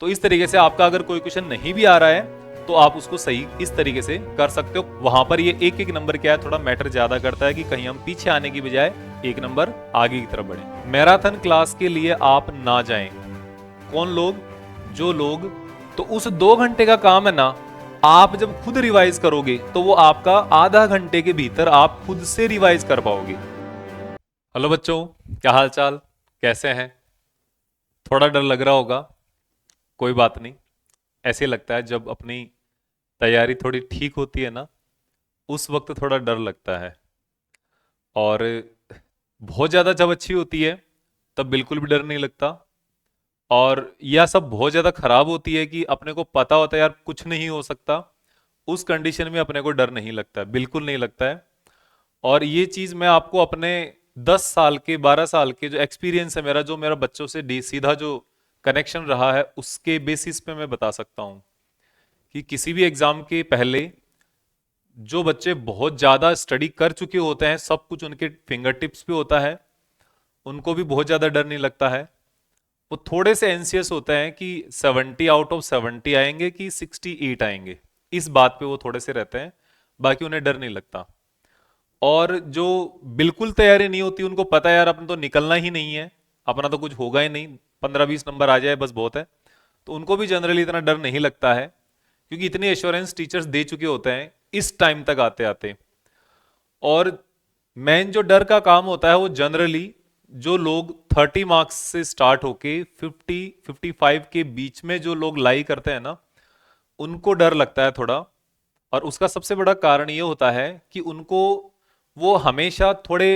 तो इस तरीके से आपका अगर कोई क्वेश्चन नहीं भी आ रहा है तो आप उसको सही इस तरीके से कर सकते हो। वहां पर ये एक एक नंबर क्या है थोड़ा मैटर ज्यादा करता है कि कहीं हम पीछे आने की बजाय एक नंबर आगे की तरफ बढ़े। मैराथन क्लास के लिए आप ना जाएं। कौन लोग? जो लोग, तो उस 2 घंटे का काम है ना, आप जब खुद रिवाइज करोगे तो वो आपका आधा घंटे के भीतर आप खुद से रिवाइज कर पाओगे। हेलो बच्चों, क्या हाल चाल, कैसे हैं? थोड़ा डर लग रहा होगा, कोई बात नहीं। ऐसे लगता है जब अपनी तैयारी थोड़ी ठीक होती है ना, उस वक्त थोड़ा डर लगता है। और बहुत ज्यादा जब अच्छी होती है तब बिल्कुल भी डर नहीं लगता। और यह सब बहुत ज्यादा खराब होती है कि अपने को पता होता है यार कुछ नहीं हो सकता, उस कंडीशन में अपने को डर नहीं लगता है, बिल्कुल नहीं लगता है। और ये चीज मैं आपको अपने 10 साल के 12 साल के जो एक्सपीरियंस है मेरा, जो मेरा बच्चों से सीधा जो कनेक्शन रहा है, उसके बेसिस पे मैं बता सकता हूं कि किसी भी एग्जाम के पहले जो बच्चे बहुत ज्यादा स्टडी कर चुके होते हैं, सब कुछ उनके फिंगर टिप्स पे होता है, उनको भी बहुत ज्यादा डर नहीं लगता है। वो थोड़े से एंसियस होते हैं कि 70 आउट ऑफ 70 आएंगे कि 68 आएंगे, इस बात पे वो थोड़े से रहते हैं, बाकी उन्हें डर नहीं लगता। और जो बिल्कुल तैयारी नहीं होती, उनको पता है यार अपना तो निकलना ही नहीं है, अपना तो कुछ होगा ही नहीं, 15-20 नंबर आ जाए बस बहुत है, तो उनको भी जनरली इतना डर नहीं लगता है, क्योंकि इतनी एश्योरेंस टीचर्स दे चुके होते हैं इस टाइम तक आते आते। और मेन जो डर का काम होता है वो जनरली जो लोग 30 मार्क्स से स्टार्ट होके 50-55 के बीच में जो लोग लाई करते हैं ना, उनको डर लगता है थोड़ा। और उसका सबसे बड़ा कारण ये होता है कि उनको, वो हमेशा थोड़े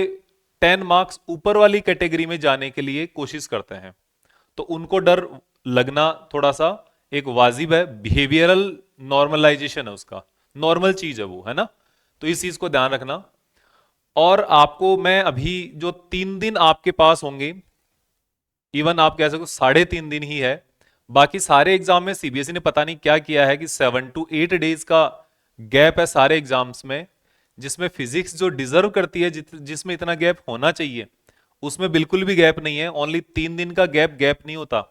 10 मार्क्स ऊपर वाली कैटेगरी में जाने के लिए कोशिश करते हैं, तो उनको डर लगना थोड़ा सा एक वाजिब है, बिहेवियरल नॉर्मलाइजेशन है उसका, नॉर्मल चीज है वो, है ना। तो इस चीज को ध्यान रखना। और आपको मैं अभी जो 3 दिन आपके पास होंगे, इवन आप कह सकते 3.5 दिन ही है, बाकी सारे एग्जाम में सीबीएसई ने पता नहीं क्या किया है कि 7 to 8 डेज का गैप है सारे एग्जाम्स में, जिसमें फिजिक्स जो डिजर्व करती है, जिसमें इतना गैप होना चाहिए, उसमें बिल्कुल भी गैप नहीं है। ओनली 3 दिन का गैप नहीं होता।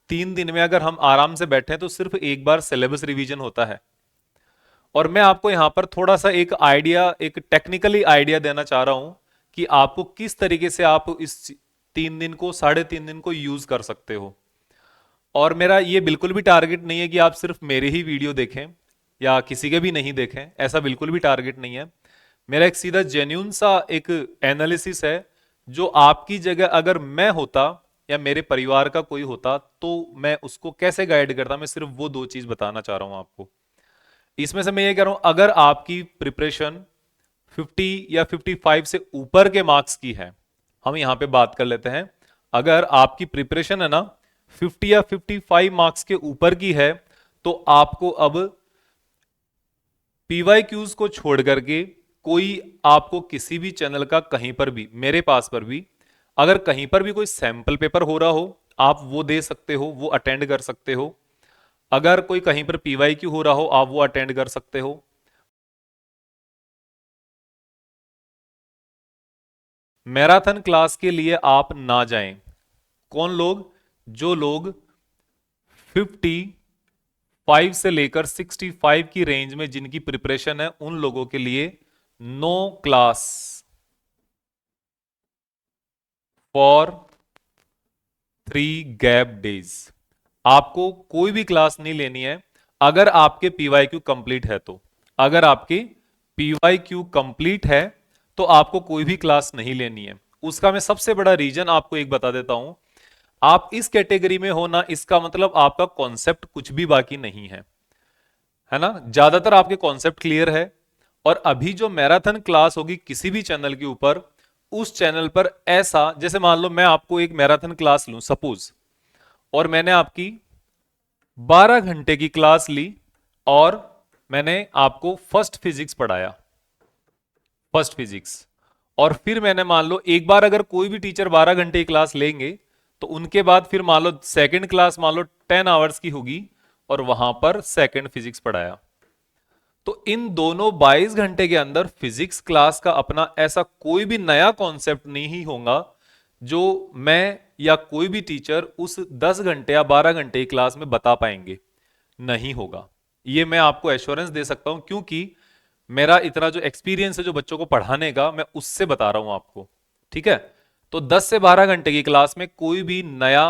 3 दिन में अगर हम आराम से बैठे तो सिर्फ एक बार सिलेबस रिवीजन होता है। और मैं आपको यहां पर थोड़ा सा एक आइडिया, एक टेक्निकली आइडिया देना चाह रहा हूं कि आपको किस तरीके से आप इस 3 दिन को, 3.5 दिन को यूज कर सकते हो। और मेरा ये बिल्कुल भी टारगेट नहीं है कि आप सिर्फ मेरे ही वीडियो देखें या किसी के भी नहीं देखें, ऐसा बिल्कुल भी टारगेट नहीं है। मेरा एक सीधा जेन्यून सा एक एनालिसिस है, जो आपकी जगह अगर मैं होता या मेरे परिवार का कोई होता तो मैं उसको कैसे गाइड करता। मैं सिर्फ वो 2 चीज बताना चाह रहा हूं आपको। इसमें से मैं ये कह रहा हूं, अगर आपकी प्रिपरेशन 50 या 55 से ऊपर के मार्क्स की है, हम यहां पे बात कर लेते हैं, अगर आपकी प्रिपरेशन है ना 50 या 55 मार्क्स के ऊपर की है, तो आपको अब पीवाईक्यूज को छोड़ करके कोई, आपको किसी भी चैनल का कहीं पर भी, मेरे पास पर भी अगर कहीं पर भी कोई सैंपल पेपर हो रहा हो, आप वो दे सकते हो, वो अटेंड कर सकते हो। अगर कोई कहीं पर पीवाईक्यू हो रहा हो, आप वो अटेंड कर सकते हो। मैराथन क्लास के लिए आप ना जाएं। कौन लोग? जो लोग 55 से लेकर 65 की रेंज में जिनकी प्रिपरेशन है, उन लोगों के लिए no class for 3 gap days. आपको कोई भी क्लास नहीं लेनी है अगर आपके पीवाईक्यू कंप्लीट है तो। अगर आपके पीवाईक्यू कंप्लीट है तो आपको कोई भी क्लास नहीं लेनी है। उसका मैं सबसे बड़ा रीजन आपको एक बता देता हूं। आप इस कैटेगरी में हो ना, इसका मतलब आपका कॉन्सेप्ट कुछ भी बाकी नहीं है ना। ज्यादातर आपके कॉन्सेप्ट क्लियर है। और अभी जो मैराथन क्लास होगी किसी भी चैनल के ऊपर, उस चैनल पर ऐसा, जैसे मान लो मैं आपको एक मैराथन क्लास लूं सपोज, और मैंने आपकी 12 घंटे की क्लास ली, और मैंने आपको फर्स्ट फिजिक्स पढ़ाया, फर्स्ट फिजिक्स। और फिर मैंने मान लो एक बार अगर कोई भी टीचर 12 घंटे की क्लास लेंगे, तो उनके बाद फिर मान लो सेकंड क्लास मान लो 10 आवर्स की होगी, और वहां पर सेकंड फिजिक्स पढ़ाया। तो इन दोनों 22 घंटे के अंदर फिजिक्स क्लास का अपना ऐसा कोई भी नया कॉन्सेप्ट नहीं होगा जो मैं या कोई भी टीचर उस 10 घंटे या 12 घंटे की क्लास में बता पाएंगे, नहीं होगा। ये मैं आपको एश्योरेंस दे सकता हूं, क्योंकि मेरा इतना जो एक्सपीरियंस है जो बच्चों को पढ़ाने का, मैं उससे बता रहा हूं आपको। ठीक है, तो 10 से 12 घंटे की क्लास में कोई भी नया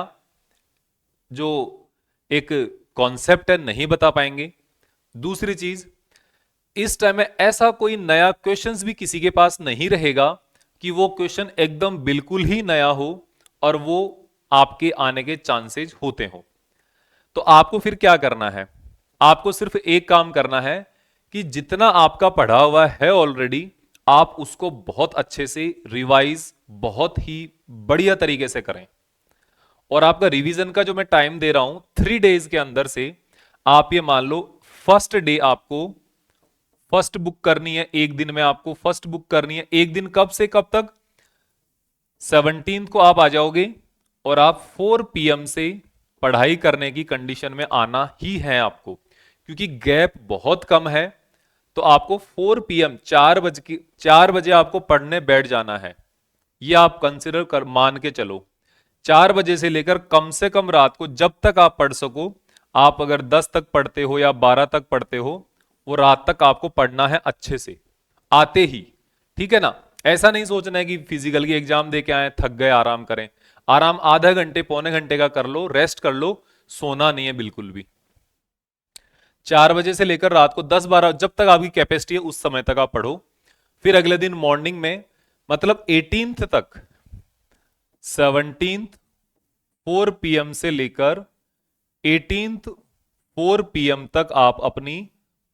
जो एक कॉन्सेप्ट है नहीं बता पाएंगे। दूसरी चीज, इस टाइम में ऐसा कोई नया क्वेश्चंस भी किसी के पास नहीं रहेगा कि वो क्वेश्चन एकदम बिल्कुल ही नया हो और वो आपके आने के चांसेस होते हो। तो आपको फिर क्या करना है, आपको सिर्फ एक काम करना है कि जितना आपका पढ़ा हुआ है ऑलरेडी, आप उसको बहुत अच्छे से रिवाइज बहुत ही बढ़िया तरीके से करें। और आपका रिवीजन का जो मैं टाइम दे रहा हूं 3 डेज के अंदर से, आप ये मान लो फर्स्ट डे आपको फर्स्ट बुक करनी है, एक दिन में आपको फर्स्ट बुक करनी है। एक दिन कब से कब तक? 17 को आप आ जाओगे और आप 4 PM से पढ़ाई करने की कंडीशन में आना ही है आपको, क्योंकि गैप बहुत कम है। तो आपको 4 PM 4 बजे आपको पढ़ने बैठ जाना है। ये आप कंसिडर कर मान के चलो, 4 बजे से लेकर कम से कम रात को जब तक आप पढ़ सको। आप अगर 10 तक पढ़ते हो या 12 तक पढ़ते हो, वो रात तक आपको पढ़ना है अच्छे से आते ही। ठीक है ना? ऐसा नहीं सोचना है कि फिजिकल की एग्जाम दे के आए, थक गए, आराम करें। आराम आधा घंटे पौने घंटे का कर लो, रेस्ट कर लो, सोना नहीं है बिल्कुल भी। 4 बजे से लेकर रात को 10-12 जब तक आपकी कैपेसिटी है उस समय तक आप पढ़ो। फिर अगले दिन मॉर्निंग में, मतलब 18th तक, 17th 4 PM से लेकर 18th 4 PM तक आप अपनी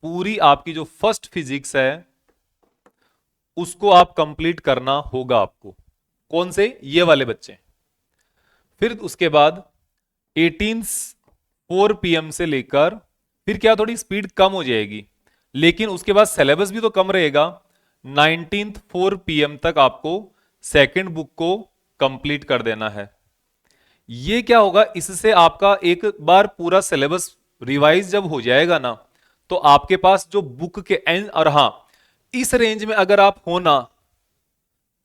पूरी आपकी जो फर्स्ट फिजिक्स है उसको आप कंप्लीट करना होगा आपको। कौन से? ये वाले बच्चे। फिर उसके बाद 18th 4 PM से लेकर, फिर क्या थोड़ी स्पीड कम हो जाएगी, लेकिन उसके बाद सिलेबस भी तो कम रहेगा। 19th 4 PM तक आपको सेकंड बुक को कंप्लीट कर देना है। ये क्या होगा, इससे आपका एक बार पूरा सिलेबस रिवाइज जब हो जाएगा ना, तो आपके पास जो बुक के एंड, और हां इस रेंज में अगर आप हो ना,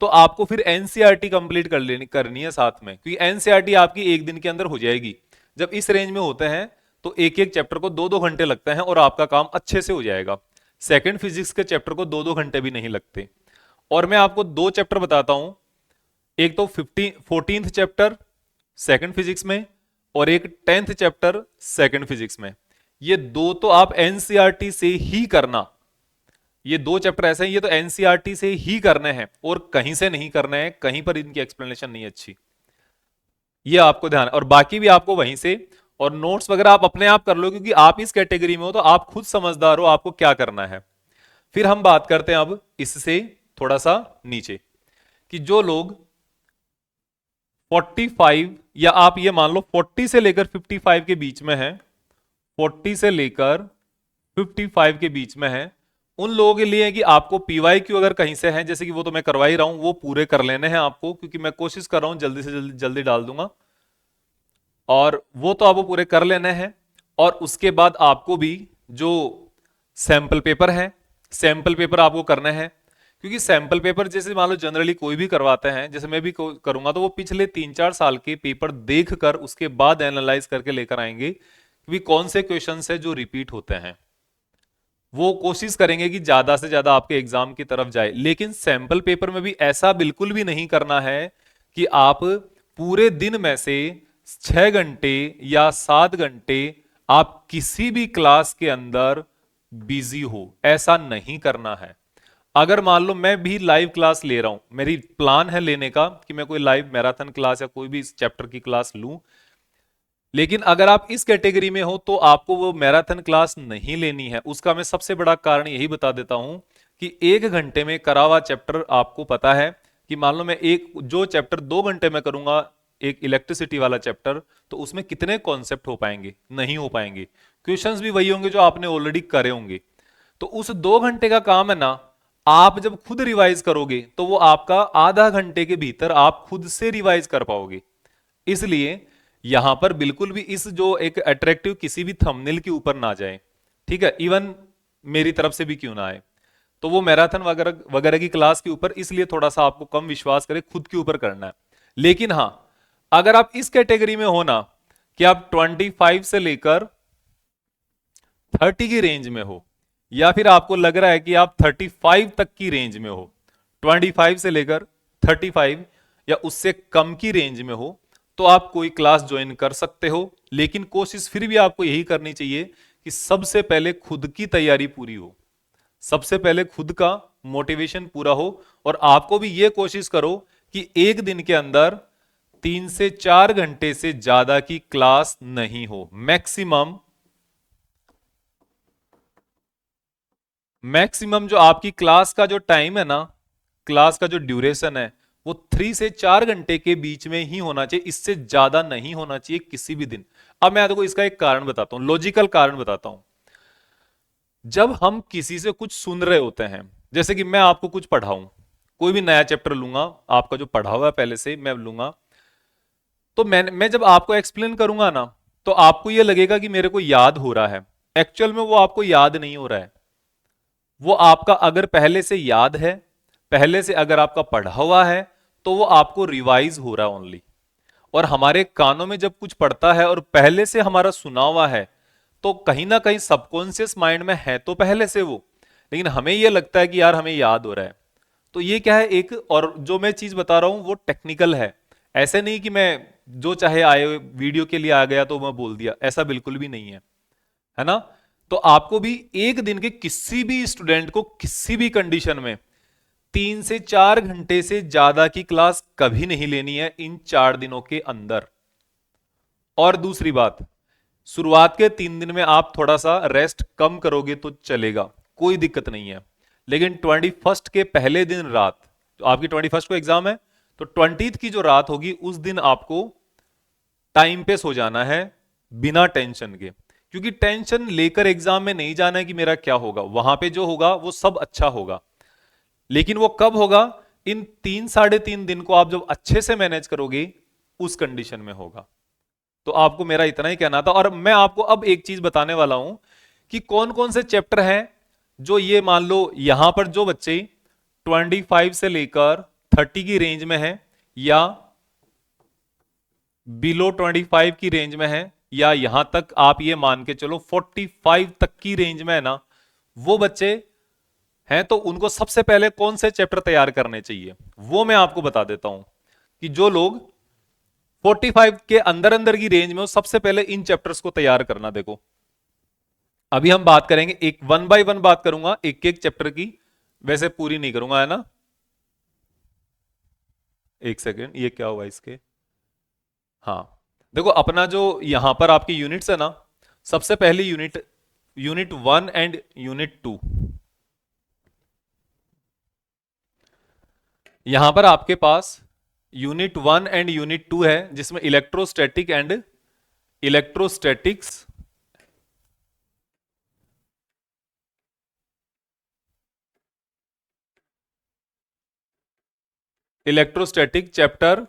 तो आपको फिर एनसीईआरटी कंप्लीट करनी है साथ में, क्योंकि एनसीईआरटी आपकी एक दिन के अंदर हो जाएगी। जब इस रेंज में होते हैं तो एक एक चैप्टर को 2-2 घंटे लगते हैं और आपका काम अच्छे से हो जाएगा। सेकंड फिजिक्स के चैप्टर को 2-2 घंटे भी नहीं लगते। और मैं आपको 2 चैप्टर बताता हूं, एक तो 14th चैप्टर सेकंड फिजिक्स में, और एक 10th चैप्टर सेकंड फिजिक्स में। ये दो तो आप एनसीईआरटी से ही करना। ये 2 चैप्टर ऐसे हैं, ये तो एनसीईआरटी से ही करने हैं और कहीं से नहीं करने हैं, कहीं पर इनकी एक्सप्लेनेशन नहीं अच्छी। ये आपको ध्यान, और बाकी भी आपको वहीं से, और नोट्स वगैरह आप अपने आप कर लो, क्योंकि आप इस कैटेगरी में हो तो आप खुद समझदार हो आपको क्या करना है। फिर हम बात करते हैं अब इससे थोड़ा सा नीचे, कि जो लोग 45 या आप ये मान लो 40 से लेकर 55 के बीच में है, 40 से लेकर 55 के बीच में है, उन लोगों के लिए है कि आपको PYQ अगर कहीं से है, जैसे कि वो तो मैं करवा ही रहा हूं, वो पूरे कर लेने हैं आपको, क्योंकि मैं कोशिश कर रहा हूं जल्दी से जल्दी जल्दी डाल दूंगा, और वो तो आपको पूरे कर लेने हैं। और उसके बाद आपको भी जो सैंपल पेपर है, सैंपल पेपर आपको करने हैं, क्योंकि सैंपल पेपर जैसे मान लो जनरली कोई भी करवाते हैं, जैसे मैं भी करूंगा, तो वो पिछले 3-4 साल के पेपर देखकर उसके बाद एनालाइज करके लेकर आएंगे कि कौन से क्वेश्चंस है जो रिपीट होते हैं। वो कोशिश करेंगे कि ज्यादा से ज्यादा आपके एग्जाम की तरफ जाए। लेकिन सैंपल पेपर में भी ऐसा बिल्कुल भी नहीं करना है कि आप पूरे दिन में से 6 घंटे या 7 घंटे आप किसी भी क्लास के अंदर बिजी हो, ऐसा नहीं करना है। अगर मान लो मैं भी लाइव क्लास ले रहा हूं, मेरी प्लान है लेने का कि मैं कोई लाइव मैराथन क्लास या कोई भी चैप्टर की क्लास लूं, लेकिन अगर आप इस कैटेगरी में हो तो आपको वो मैराथन क्लास नहीं लेनी है। उसका मैं सबसे बड़ा कारण यही बता देता हूं कि 1 घंटे में करा हुआ चैप्टर, आपको पता है कि मान लो मैं एक जो चैप्टर 2 घंटे में करूंगा, एक इलेक्ट्रिसिटी वाला चैप्टर, तो उसमें कितने कॉन्सेप्ट हो पाएंगे? नहीं हो पाएंगे। क्वेश्चंस भी वही होंगे जो आपने ऑलरेडी करे होंगे। तो उस 2 घंटे का काम है ना, आप जब खुद रिवाइज करोगे तो वो आपका आधा घंटे के भीतर आप खुद से रिवाइज कर पाओगे। इसलिए यहां पर बिल्कुल भी इस जो एक अट्रैक्टिव किसी भी थंबनेल के ऊपर ना जाए, ठीक है, इवन मेरी तरफ से भी क्यों ना आए। तो वो मैराथन वगैरह वगैरह की क्लास के ऊपर इसलिए थोड़ा सा आपको कम विश्वास करे, खुद के ऊपर करना है। लेकिन हां, अगर आप इस कैटेगरी में हो ना कि आप 25 से लेकर 30 की रेंज में हो, या फिर आपको लग रहा है कि आप 35 तक की रेंज में हो, 25 से लेकर 35 या उससे कम की रेंज में हो, तो आप कोई क्लास ज्वाइन कर सकते हो। लेकिन कोशिश फिर भी आपको यही करनी चाहिए कि सबसे पहले खुद की तैयारी पूरी हो, सबसे पहले खुद का मोटिवेशन पूरा हो, और आपको भी यह कोशिश करो कि एक दिन के अंदर 3 से 4 घंटे से ज्यादा की क्लास नहीं हो। मैक्सिमम जो आपकी क्लास का जो टाइम है ना, क्लास का जो ड्यूरेशन है, वो 3 से 4 घंटे के बीच में ही होना चाहिए, इससे ज्यादा नहीं होना चाहिए किसी भी दिन। अब मैं आपको इसका एक कारण बताता हूं, लॉजिकल कारण बताता हूं। जब हम किसी से कुछ सुन रहे होते हैं, जैसे कि मैं आपको कुछ पढ़ाऊं, कोई भी नया चैप्टर लूंगा, आपका जो पढ़ा हुआ है पहले से मैं लूंगा, तो मैं जब आपको एक्सप्लेन करूंगा ना, तो आपको यह लगेगा कि मेरे को याद हो रहा है। एक्चुअल में वो आपको याद नहीं हो रहा है। वो आपका अगर पहले से याद है, पहले से अगर आपका पढ़ा हुआ है, तो वो आपको रिवाइज हो रहा है ओनली। और हमारे कानों में जब कुछ पड़ता है और पहले से हमारा सुना हुआ है, तो कहीं ना कहीं सबकॉन्शियस माइंड में है तो पहले से वो, लेकिन हमें यह लगता है कि यार हमें याद हो रहा है। तो ये क्या है एक, और जो मैं चीज बता रहा हूं वो टेक्निकल है। ऐसे नहीं कि मैं जो चाहे आए वीडियो के लिए आ गया तो मैं बोल दिया, ऐसा बिल्कुल भी नहीं है ना। तो आपको भी एक दिन के किसी भी स्टूडेंट को किसी भी कंडीशन में 3 से 4 घंटे से ज्यादा की क्लास कभी नहीं लेनी है इन 4 दिनों के अंदर। और दूसरी बात, शुरुआत के 3 दिन में आप थोड़ा सा रेस्ट कम करोगे तो चलेगा, कोई दिक्कत नहीं है। लेकिन 21st के पहले दिन रात, तो आपकी 21st को एग्जाम है, तो 20th की जो रात होगी उस दिन आपको टाइम पे सो जाना है, बिना टेंशन के। क्योंकि टेंशन लेकर एग्जाम में नहीं जाना है कि मेरा क्या होगा, वहां पे जो होगा वो सब अच्छा होगा। लेकिन वो कब होगा, इन 3 साढ़े 3 दिन को आप जब अच्छे से मैनेज करोगे उस कंडीशन में होगा। तो आपको मेरा इतना ही कहना था। और मैं आपको अब एक चीज बताने वाला हूं कि कौन कौन से चैप्टर हैं जो, ये मान लो यहां पर जो बच्चे 25 से लेकर 30 की रेंज में है, या बिलो 25 की रेंज में है, या यहां तक आप ये मान के चलो 45 तक की रेंज में है ना, वो बच्चे हैं, तो उनको सबसे पहले कौन से चैप्टर तैयार करने चाहिए वो मैं आपको बता देता हूं। कि जो लोग 45 के अंदर अंदर की रेंज में हो, सबसे पहले इन चैप्टर्स को तैयार करना। देखो अभी हम बात करेंगे, एक 1 बाय 1 बात करूंगा एक एक चैप्टर की, वैसे पूरी नहीं करूंगा, है ना। एक सेकेंड, ये क्या हुआ इसके, हाँ देखो अपना जो यहां पर आपकी यूनिट्स है ना, सबसे पहली यूनिट, यूनिट 1 एंड यूनिट 2। यहां पर आपके पास यूनिट 1 एंड यूनिट 2 है, जिसमें electrostatic and electrostatics, electrostatic chapter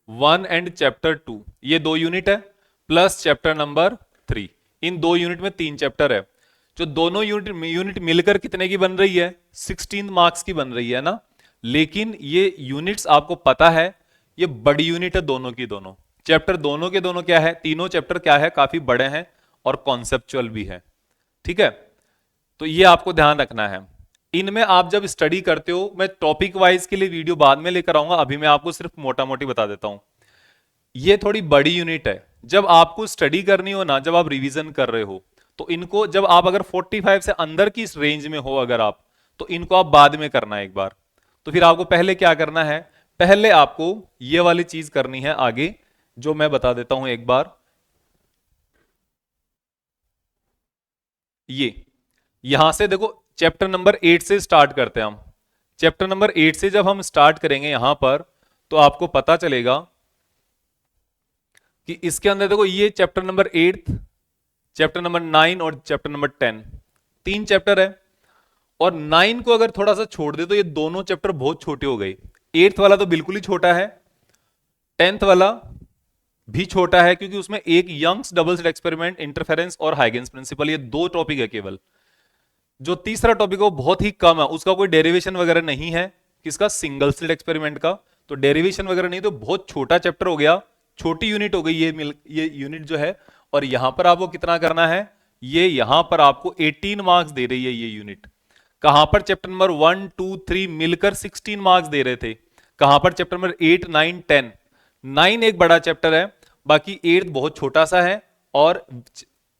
1 and chapter 2, ये 2 यूनिट है, प्लस चैप्टर नंबर 3। इन 2 यूनिट में 3 चैप्टर है। जो दोनों यूनिट मिलकर कितने की बन रही है, 16 मार्क्स की बन रही है ना। लेकिन ये यूनिट्स आपको पता है, ये बड़ी यूनिट है दोनों की दोनों। चैप्टर दोनों के दोनों क्या है, तीनों चैप्टर क्या है, काफी बड़े हैं और कॉन्सेप्चुअल भी है। ठीक है, तो ये आपको ध्यान रखना है। इनमें आप जब स्टडी करते हो, मैं टॉपिक वाइज के लिए वीडियो बाद में लेकर आऊंगा, अभी मैं आपको सिर्फ मोटा मोटी बता देता हूं। ये थोड़ी बड़ी यूनिट है, जब आपको स्टडी करनी हो ना, जब आप रिवीजन कर रहे हो, तो इनको जब आप अगर 45 से अंदर की इस रेंज में हो अगर आप, तो इनको आप बाद में करना है एक बार। तो फिर आपको पहले क्या करना है, पहले आपको ये वाली चीज करनी है आगे, जो मैं बता देता हूं एक बार। ये यहां से देखो, चैप्टर नंबर 8 से स्टार्ट करते हैं हम। चैप्टर नंबर 8 से जब हम स्टार्ट करेंगे यहां पर, तो आपको पता चलेगा कि इसके अंदर देखो, ये चैप्टर नंबर 8, चैप्टर नंबर 9 और चैप्टर नंबर 10, 3 चैप्टर है। और 9 को अगर थोड़ा सा छोड़ दे तो ये दोनों चैप्टर बहुत छोटे हो गए। 8th वाला तो बिल्कुल ही छोटा है, 10th वाला भी छोटा है, क्योंकि उसमें एक Young's double slit experiment, interference और हाइगेंस प्रिंसिपल, ये 2 टॉपिक है केवल। जो तीसरा टॉपिक है वो बहुत ही कम है, उसका कोई डेरिवेशन वगैरह नहीं है, किसका, सिंगल स्लिट एक्सपेरिमेंट का। तो डेरिवेशन वगैरह नहीं, तो बहुत छोटा चैप्टर हो गया, छोटी यूनिट हो गई ये यूनिट जो है। और यहां पर आपको कितना करना है, ये यहां पर आपको 18 मार्क्स दे रही है ये यूनिट। कहां पर चैप्टर नंबर 1 2 3 मिलकर 16 मार्क्स दे रहे थे, कहां पर चैप्टर नंबर 8 9 10। 9 एक बड़ा चैप्टर है, बाकी 8 बहुत छोटा सा है, और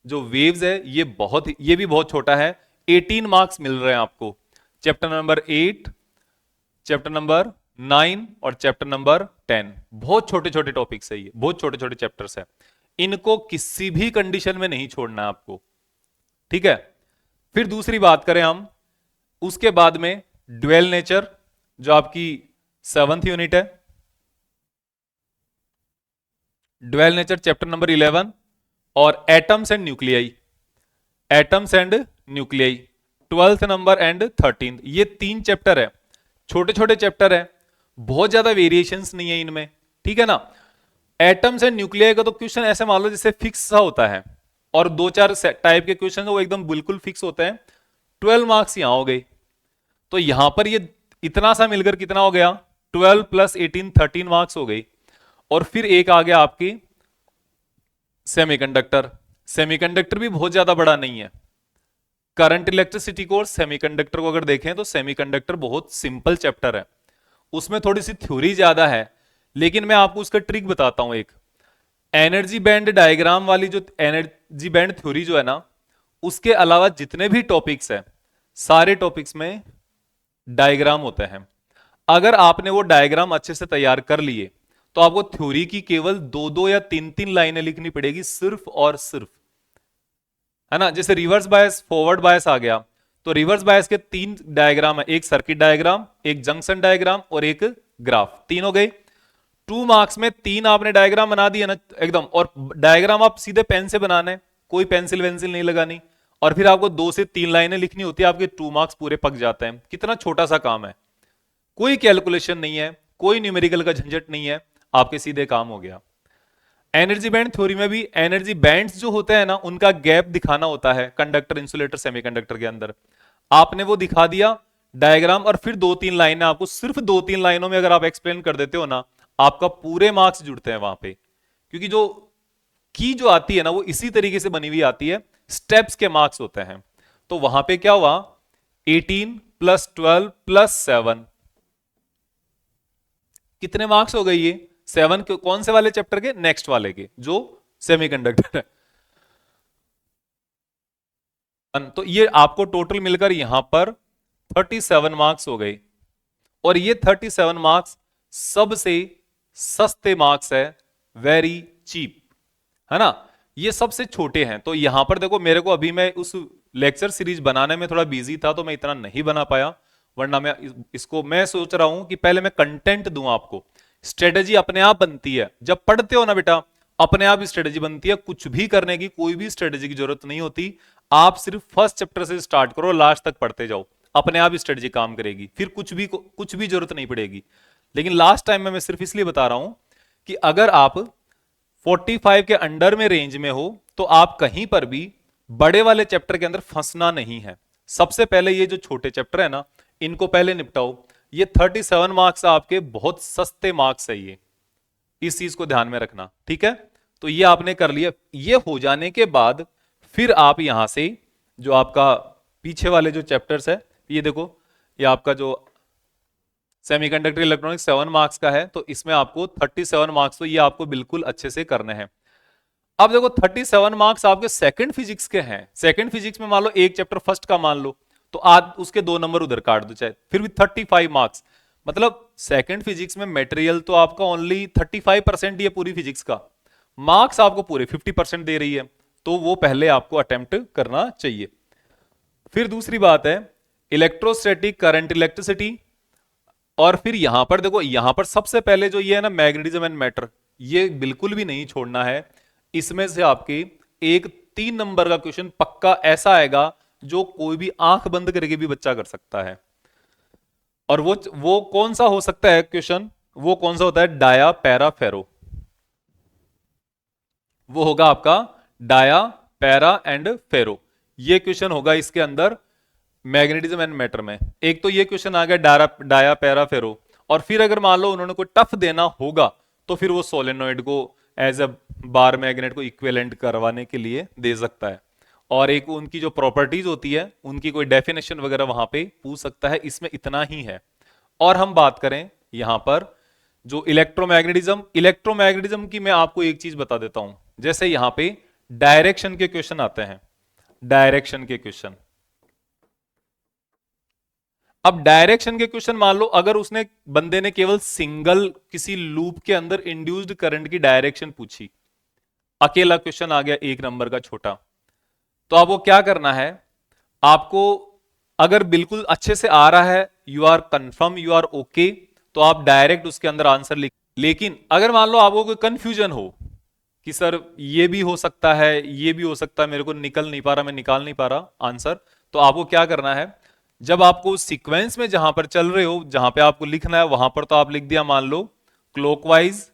जो वेव्स है ये भी बहुत छोटा है। 18 मार्क्स मिल रहे हैं आपको चैप्टर नंबर 8, चैप्टर नंबर 9 और चैप्टर नंबर 10। बहुत छोटे छोटे टॉपिक्स है, ये बहुत छोटे छोटे चैप्टर्स है, इनको किसी भी कंडीशन में नहीं छोड़ना है आपको, ठीक है। फिर दूसरी बात करें हम, उसके बाद में ड्वेल नेचर जो आपकी 7th यूनिट है, ड्वेल नेचर चैप्टर नंबर 11, और atoms and nuclei, atoms and nuclei 12th number and 13th। ये 3 चैप्टर है, छोटे छोटे चैप्टर है, बहुत ज्यादा वेरिएशंस नहीं है इनमें, ठीक है ना। एटम्स एंड न्यूक्लियाई का तो क्वेश्चन ऐसे मान लो जैसे फिक्स सा होता है, और 2-4 टाइप के क्वेश्चन वो एकदम बिल्कुल फिक्स होते हैं। 12 मार्क्स यहां हो गए, तो यहां पर ये इतना सा मिलकर कितना हो गया, 12 + 18 13 मार्क्स हो गई। और फिर एक आ गया आपकी सेमीकंडक्टर। सेमीकंडक्टर भी बहुत ज्यादा बड़ा नहीं है, करंट इलेक्ट्रिसिटी कोर्स सेमीकंडक्टर को अगर देखें तो सेमीकंडक्टर बहुत सिंपल चैप्टर है, उसमें थोड़ी सी थ्योरी ज्यादा है, लेकिन मैं आपको उसका ट्रिक बताता हूं। एक एनर्जी बैंड डायग्राम वाली जो एनर्जी बैंड थ्योरी जो है ना, उसके अलावा जितने भी टॉपिक्स है सारे टॉपिक्स में डायग्राम होते हैं। अगर आपने वो डायग्राम अच्छे से तैयार कर लिए तो आपको थ्योरी की केवल 2-2 या 3-3 लाइनें लिखनी पड़ेगी सिर्फ और सिर्फ, है ना। जैसे रिवर्स बायस फॉरवर्ड बायस आ गया, तो रिवर्स बायस के 3 डायग्राम है, एक सर्किट डायग्राम, एक जंक्शन डायग्राम और एक ग्राफ, 3 हो गए। 2 मार्क्स में 3 आपने डायग्राम बना दिया ना एकदम, और डायग्राम आप सीधे पेन से बनाने, कोई पेंसिल वेंसिल नहीं लगानी, और फिर आपको 2 से 3 लाइनें लिखनी होती है, आपके 2 मार्क्स पूरे पक जाते हैं। कितना छोटा सा काम है, कोई कैलकुलेशन नहीं है, कोई न्यूमेरिकल का झंझट नहीं है, आपके सीधे काम हो गया। एनर्जी बैंड थ्योरी में भी एनर्जी बैंड्स जो होते हैं ना, उनका गैप दिखाना होता है कंडक्टर इंसुलेटर सेमीकंडक्टर के अंदर, आपने वो दिखा दिया डायग्राम, और फिर 2-3 लाइनें आपको, सिर्फ 2-3 लाइनों में अगर आप एक्सप्लेन कर देते हो ना, आपका पूरे मार्क्स जुड़ते हैं वहां पे। क्योंकि जो की जो आती है ना, वो इसी तरीके से बनी हुई आती है, स्टेप्स के मार्क्स होते हैं। तो वहां पे क्या हुआ, 18 + 12 + 7, कितने मार्क्स हो गए ये 7 के, कौन से वाले चैप्टर के, नेक्स्ट वाले के जो सेमीकंडक्टर है। तो ये आपको टोटल मिलकर यहां पर 37 मार्क्स हो गए, और ये 37 मार्क्स सबसे सस्ते मार्क्स है, वेरी चीप, है ना। ये सबसे छोटे हैं। तो यहां पर देखो, मेरे को अभी मैं उस लेक्चर सीरीज बनाने में थोड़ा बिजी था, तो मैं इतना नहीं बना पाया, वरना मैं इसको मैं सोच रहा हूं कि पहले मैं कंटेंट दूं आपको। स्ट्रेटेजी अपने आप बनती है, जब पढ़ते हो ना बेटा, अपने आप स्ट्रेटेजी बनती है, कुछ भी करने की कोई भी स्ट्रेटेजी की जरूरत नहीं होती। आप सिर्फ फर्स्ट चैप्टर से स्टार्ट करो, लास्ट तक पढ़ते जाओ, अपने आप स्ट्रेटेजी काम करेगी, फिर कुछ भी जरूरत नहीं पड़ेगी। लेकिन लास्ट टाइम में मैं सिर्फ इसलिए बता रहा हूं कि अगर आप 45 के अंडर में रेंज में हो, तो आप कहीं पर भी बड़े वाले चैप्टर के अंदर फंसना नहीं है। सबसे पहले ये जो छोटे चैप्टर है ना, इनको पहले निपटाओ। ये 37 मार्क्स आपके बहुत सस्ते मार्क्स है, ये इस चीज को ध्यान में रखना, ठीक है। तो ये आपने कर लिया। ये हो जाने के बाद फिर आप यहां से जो आपका पीछे वाले जो चैप्टर्स है, ये देखो, ये आपका जो सेमीकंडक्टर इलेक्ट्रॉनिक्स 7 मार्क्स का है, तो इसमें आपको 37 मार्क्स, तो ये आपको बिल्कुल अच्छे से करने हैं। अब देखो 37 मार्क्स आपके सेकंड फिजिक्स के हैं। सेकंड फिजिक्स में मान लो एक चैप्टर फर्स्ट का मान लो, तो आज उसके 2 नंबर उधर काट दो चाहे, फिर भी 35 मार्क्स। मतलब सेकंड फिजिक्स में मटेरियल तो आपका ओनली 35% ही है पूरी फिजिक्स का, मार्क्स आपको पूरे 50% दे रही है, तो वो पहले आपको अटेम्प्ट करना चाहिए। फिर दूसरी बात है इलेक्ट्रोस्टैटिक करंट इलेक्ट्रिसिटी, और फिर यहां पर देखो, यहां पर सबसे पहले जो ये है ना मैग्नेटिज्म एंड मैटर, ये बिल्कुल भी नहीं छोड़ना है। इसमें से आपके एक 3 नंबर का क्वेश्चन पक्का ऐसा आएगा जो कोई भी आंख बंद करके भी बच्चा कर सकता है। और वो कौन सा हो सकता है क्वेश्चन, वो कौन सा होता है, डाया पैरा फेरो, वो होगा आपका डाया पैरा एंड फेरो। ये क्वेश्चन होगा इसके अंदर मैग्नेटिज्म एंड मैटर में। एक तो ये क्वेश्चन आ गया डाया पैरा फेरो, और फिर अगर मान लो उन्होंने कोई टफ देना होगा तो फिर वो सोलेनोइड को एज अ बार मैग्नेट को इक्विवेलेंट करवाने के लिए दे सकता है, और एक उनकी जो प्रॉपर्टीज होती है उनकी कोई डेफिनेशन वगैरह वहां पे पूछ सकता है। इसमें इतना ही है। और हम बात करें यहां पर जो इलेक्ट्रोमैग्नेटिज्म की मैं आपको एक चीज बता देता हूं। जैसे यहां पे डायरेक्शन के क्वेश्चन आते हैं, डायरेक्शन के क्वेश्चन। अब डायरेक्शन के क्वेश्चन मान लो अगर उसने बंदे ने केवल सिंगल किसी लूप के अंदर इंड्यूस्ड करंट की डायरेक्शन पूछी, अकेला क्वेश्चन आ गया एक नंबर का छोटा, तो आपको क्या करना है, आपको अगर बिल्कुल अच्छे से आ रहा है, you are confirm, you are okay, तो आप डायरेक्ट उसके अंदर आंसर लिख। लेकिन अगर मान लो आपको कोई कंफ्यूजन हो कि सर ये भी हो सकता है, ये भी हो सकता है, मेरे को निकल नहीं पा रहा, मैं निकाल नहीं पा रहा आंसर, तो आपको क्या करना है, जब आपको सीक्वेंस में जहां पर चल रहे हो, जहां पे आपको लिखना है वहां पर तो आप लिख दिया मान लो क्लॉकवाइज,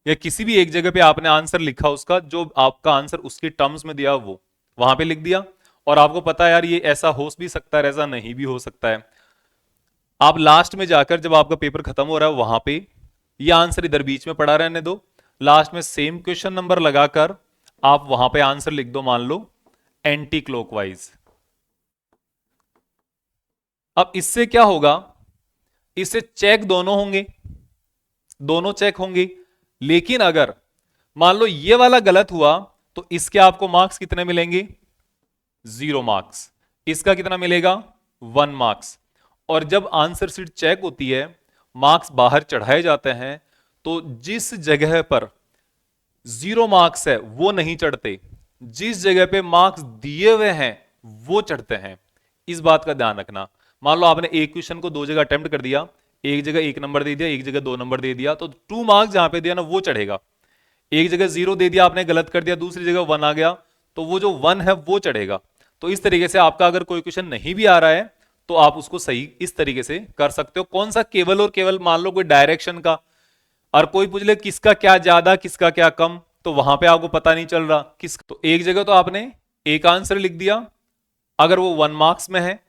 या किसी भी एक जगह पे आपने आंसर लिखा उसका, जो आपका आंसर उसके टर्म्स में दिया वो वहां पे लिख दिया। और आपको पता है यार ये ऐसा हो भी सकता है, ऐसा नहीं भी हो सकता है, आप लास्ट में जाकर जब आपका पेपर खत्म हो रहा है वहां पे ये आंसर इधर बीच में पड़ा रहने दो, लास्ट में सेम क्वेश्चन नंबर लगाकर आप वहां पे आंसर लिख दो मान लो एंटी क्लॉकवाइज। अब इससे क्या होगा, इससे चेक दोनों होंगे, दोनों चेक होंगे। लेकिन अगर मान लो ये वाला गलत हुआ तो इसके आपको मार्क्स कितने मिलेंगे, 0 मार्क्स। इसका कितना मिलेगा, 1 मार्क्स। और जब आंसर शीट चेक होती है, मार्क्स बाहर चढ़ाए जाते हैं, तो जिस जगह पर 0 मार्क्स है वो नहीं चढ़ते, जिस जगह पे मार्क्स दिए हुए हैं वो चढ़ते हैं। इस बात का ध्यान रखना। मान लो आपने एक क्वेश्चन को 2 जगह अटेम्प्ट कर दिया, एक जगह 1 नंबर दे दिया, एक जगह 2 नंबर दे दिया, तो 2 मार्क्स जहां पे दिया ना वो चढ़ेगा। एक जगह 0 दे दिया आपने, गलत कर दिया, दूसरी जगह 1 आ गया, तो वो जो 1 है वो चढ़ेगा। तो इस तरीके से आपका अगर कोई क्वेश्चन नहीं भी आ रहा है तो आप उसको सही इस तरीके से कर सकते हो। कौन सा, केवल और केवल मान लो कोई डायरेक्शन का, और कोई पूछ ले किसका क्या ज्यादा किसका क्या कम, तो वहां पे आपको पता नहीं चल रहा किस, तो एक जगह तो आपने एक आंसर लिख दिया अगर वो 1 मार्क्स में है,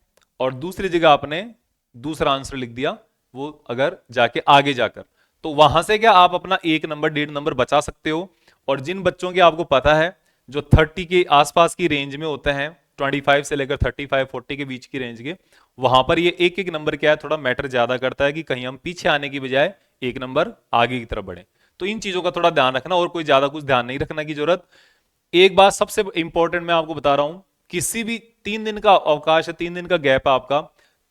और दूसरी जगह आपने दूसरा आंसर लिख दिया वो अगर जाके आगे जाकर, तो वहां से क्या आप अपना 1 नंबर 1.5 नंबर बचा सकते हो। और जिन बच्चों की आपको पता है जो 30 के आसपास की रेंज में होते हैं, 25 से लेकर 35 40 के बीच की रेंज के, वहां पर ये एक एक नंबर क्या है थोड़ा मैटर ज्यादा करता है कि कहीं हम पीछे आने की बजाय 1 नंबर आगे की तरफ बढ़े। तो इन चीजों का थोड़ा ध्यान रखना, और कोई ज्यादा कुछ ध्यान नहीं रखने की जरूरत। एक बात सबसे इंपॉर्टेंट मैं आपको बता रहा हूं, किसी भी 3 दिन का अवकाश है, 3 दिन का गैप है आपका,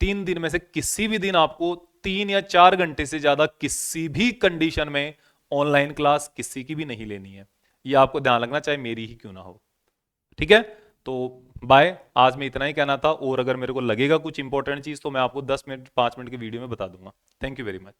3 दिन में से किसी भी दिन आपको 3 या 4 घंटे से ज्यादा किसी भी कंडीशन में ऑनलाइन क्लास किसी की भी नहीं लेनी है। ये आपको ध्यान रखना, चाहे मेरी ही क्यों ना हो। ठीक है, तो बाय, आज में इतना ही कहना था, और अगर मेरे को लगेगा कुछ इंपॉर्टेंट चीज तो मैं आपको 10 मिनट 5 मिनट की वीडियो में बता दूंगा। Thank you very much.